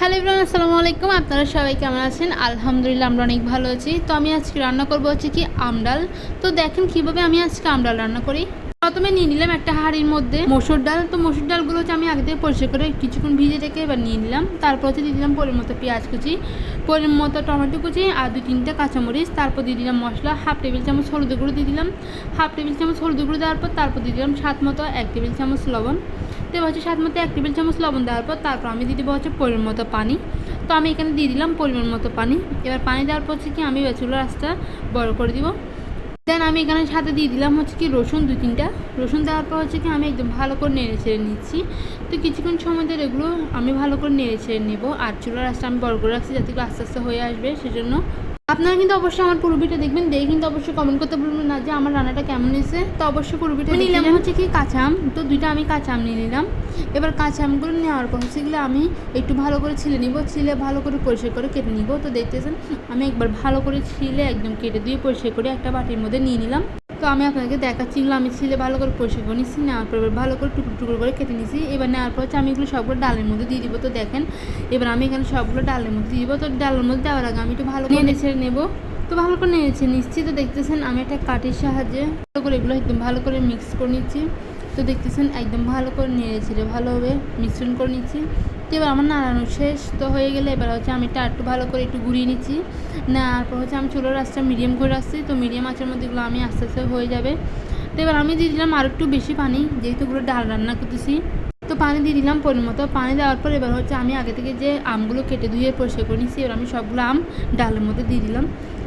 Hello everyone, আসসালামু আলাইকুম। আপনারা সবাই কেমন আছেন? আলহামদুলিল্লাহ আমরা অনেক ভালো আছি। তো আমি আজকে রান্না করবো হচ্ছে কি আমডাল। তো দেখেন কীভাবে আমি আজকে আমডাল রান্না করি। প্রথমে নিয়ে নিলাম একটা হাঁড়ির মধ্যে মসুর ডাল। তো মসুর ডালগুলো হচ্ছে আমি আগে থেকে পরিষ্কার করে কিছুক্ষণ ভিজে রেখে এবার নিয়ে নিলাম। তারপর হচ্ছে দিয়ে দিলাম পরিমাণ মতো পেঁয়াজ কুচি, পরিমাণ মতো টমেটো কুচি আর 2-3টা কাঁচামরিচ। তারপর দিয়ে দিলাম মশলা, হাফ টেবিল চামচ হলুদ গুঁড়ো দিয়ে দিলাম। হাফ টেবিল চামচ হলুদ গুঁড়ো দেওয়ার পর তারপর দিয়ে দিলাম স্বাদ মতো 1 টেবিল চামচ লবণ। তো এবার হচ্ছে স্বাদ মতো 1 টেবিল চামচ লবণ দেওয়ার পর তারপর আমি দিয়ে দেবো হচ্ছে পরিমাণ মতো পানি। তো আমি এখানে দিয়ে দিলাম পরিমাণ মতো পানি। এবার পানি দেওয়ার পর হচ্ছে কি আমি চুলার আঁচটা বড় করে দিব। দেন আমি এখানে সাথে দিয়ে দিলাম হচ্ছে কি রসুন 2-3টা। রসুন দেওয়ার পর হচ্ছে কি আমি একদম ভালো করে নেড়ে ছেড়ে নিচ্ছি। তো কিছুক্ষণ সময় ধরে এগুলো আমি ভালো করে নেড়ে ছেড়ে নেবো। আর চুলার আঁচটা আমি বড় করে রাখছি যাতে এগুলো আস্তে আস্তে হয়ে আসবে, সেজন্য। আপনারা কিন্তু অবশ্যই আমার পুরো ভিডিও দেখবেন, দেখে কিন্তু অবশ্যই কমেন্ট করতে বলবেন না যে আমার রান্নাটা কেমন হয়েছে। তো অবশ্যই পুরো ভিডিও নিলাম হচ্ছে কি কাঁচা আম। তো 2টা আমি কাঁচা আম নিয়ে নিলাম। এবার কাঁচা আমগুলো নেওয়ার পর হচ্ছে গেলে আমি একটু ভালো করে ছিলে নিব, ছিলে ভালো করে পরিষ্কার করে কেটে নিব। তো দেখতেছেন আমি একবার ভালো করে ছিলে একদম কেটে দিয়ে পরিষ্কার করে একটা বাটির মধ্যে নিয়ে নিলাম। তো আমি আপনাকে দেখাচ্ছি এগুলো আমি ছিলে ভালো করে পরিষ্কার করে নিচ্ছি, নেওয়ার পর এবার ভালো করে টুকরো টুকরো করে কেটে নিচ্ছি। এবার নেওয়ার পর হচ্ছে আমি এগুলো সবগুলো ডালের মধ্যে দিয়ে দিব। তো দেখেন এবার আমি এখানে সবগুলো ডালের মধ্যে দিয়ে দিব। তো ডালের মধ্যে দেওয়ার আগে আমি একটু ভালো করে নেড়ে ছেড়ে নেবো। তো ভালো করে নিয়েছি নিশ্চিত। তো দেখতেছেন আমি একটা কাঠির সাহায্যে ভালো করে এগুলো একদম ভালো করে মিক্স করে নিচ্ছি। তো দেখতেছেন একদম ভালো করে নিয়েছি, ভালোভাবে মিশ্রণ করে নিচ্ছি। তো এবার আমার নাড়ানো শেষ তো হয়ে গেলে এবার হচ্ছে আমি এটা একটু ভালো করে একটু ঘুরিয়ে নিচ্ছি। নেওয়ার পর হচ্ছে আমি চুলার আঁচটা মিডিয়াম করে রাখছি। তো মিডিয়াম আঁচের মধ্যে এগুলো আমি আস্তে আস্তে হয়ে যাবে। তো এবার আমি দিয়ে দিলাম আর একটু বেশি পানি, যেহেতু এগুলো ডাল রান্না করতেছি। তো পানি দিয়ে দিলাম পরিমাণ মতো। পানি দেওয়ার পর এবার হচ্ছে আমি আগে থেকে যে আমগুলো কেটে ধুয়ে পরিষ্কার করে নিচ্ছি এবার আমি সবগুলো আম ডালের মধ্যে দিয়ে দিলাম।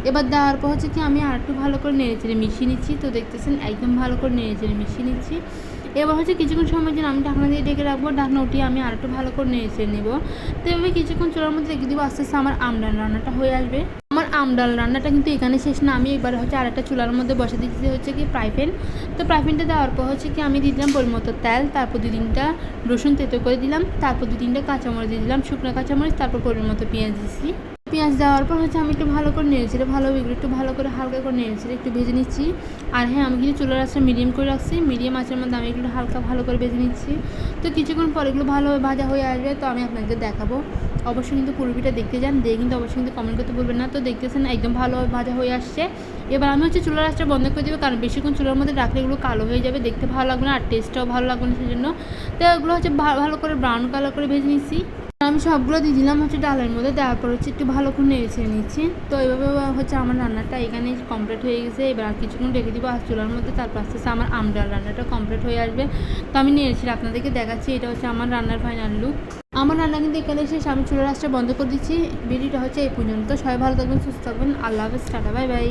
এবার দেওয়ার পর হচ্ছে কি আমি আর একটু ভালো করে নেড়ে চেড়ে মিশিয়ে নিচ্ছি। তো দেখতেছেন একদম ভালো করে নেড়ে চেড়ে মিশিয়ে নিচ্ছি। এবার হচ্ছে কিছুক্ষণ সময় জন্য আমি ঢাকনা দিয়ে ডেকে রাখবো। ঢাকনা উঠিয়ে আমি আর একটু ভালো করে নেড়ে চেড়ে নেবো। তো এভাবে কিছুক্ষণ চুলার মধ্যে রেখে দিব, আস্তে আস্তে আমার আম ডাল রান্নাটা হয়ে আসবে। আমার আম ডাল রান্নাটা কিন্তু এখানে শেষ না, আমি এবার হচ্ছে আরেকটা চুলার মধ্যে বসে দিচ্ছি হচ্ছে কি ফ্রাই প্যান। তো ফ্রাই প্যানটা দেওয়ার পর হচ্ছে কি আমি দিয়ে দিলাম পরিমাণ মতো তেল, তারপর 2-3টা রসুন তেতো করে দিলাম, তারপর 2-3টা কাঁচামরিচ দিয়ে দিলাম, শুকনো কাঁচামরিচ, তারপর পরিমাণ মতো পেঁয়াজ দিচ্ছি। পেঁয়াজ দেওয়ার পর হচ্ছে আমি একটু ভালো করে নেড়েছিলাম, ভালোভাবে এগুলো একটু ভালো করে হালকা করে নেড়েছিলাম, একটু ভেজে নিচ্ছি। আর হ্যাঁ, আমি কিন্তু চুলার আঁচটা মিডিয়াম করে রাখছি, মিডিয়াম আঁচের মধ্যে আমি এগুলো হালকা ভালো করে ভেজে নিচ্ছি। তো কিছুক্ষণ পর এগুলো ভালোভাবে ভাজা হয়ে আসবে, তো আমি আপনাদের দেখাবো। অবশ্যই কিন্তু পুরো ভিডিওটা দেখতে যান, দিয়ে কিন্তু অবশ্যই কিন্তু কমেন্ট করতে বলবেন না। তো দেখতেছেন একদম ভালোভাবে ভাজা হয়ে আসছে। এবার আমি হচ্ছে চুলার আঁচটা বন্ধ করে দেবো, কারণ বেশিক্ষণ চুলার মধ্যে রাখলে এগুলো কালো হয়ে যাবে, দেখতে ভালো লাগবে না আর টেস্টটাও ভালো লাগবে না, সেজন্য। তো এগুলো হচ্ছে ভালো করে ব্রাউন কালার করে ভেজে নিচ্ছি। আমি সবগুলো দিয়ে দিলাম হচ্ছে ডালের মধ্যে, দেওয়ার পর হচ্ছে একটু ভালো করে নেড়ে ছেড়ে নিচ্ছি। তো এইভাবে হচ্ছে আমার রান্নাটা এখানে কমপ্লিট হয়ে গেছে। এবার আর কিছুক্ষণ রেখে দিব আর চুলার মধ্যে, তারপর আস্তে আস্তে আমার আম ডাল রান্নাটা কমপ্লিট হয়ে আসবে। তো আমি নেড়েছি আপনাদেরকে দেখাচ্ছি, এটা হচ্ছে আমার রান্নার ফাইনাল লুক। আমার রান্না কিন্তু এখানে শেষ, আমি চুলার আঁচটা বন্ধ করে দিচ্ছি। ভিডিওটা হচ্ছে এই পর্যন্ত। সবাই ভালো থাকবেন, সুস্থ থাকবেন। আল্লাহ হাফেজ, টাটা, বাই বাই।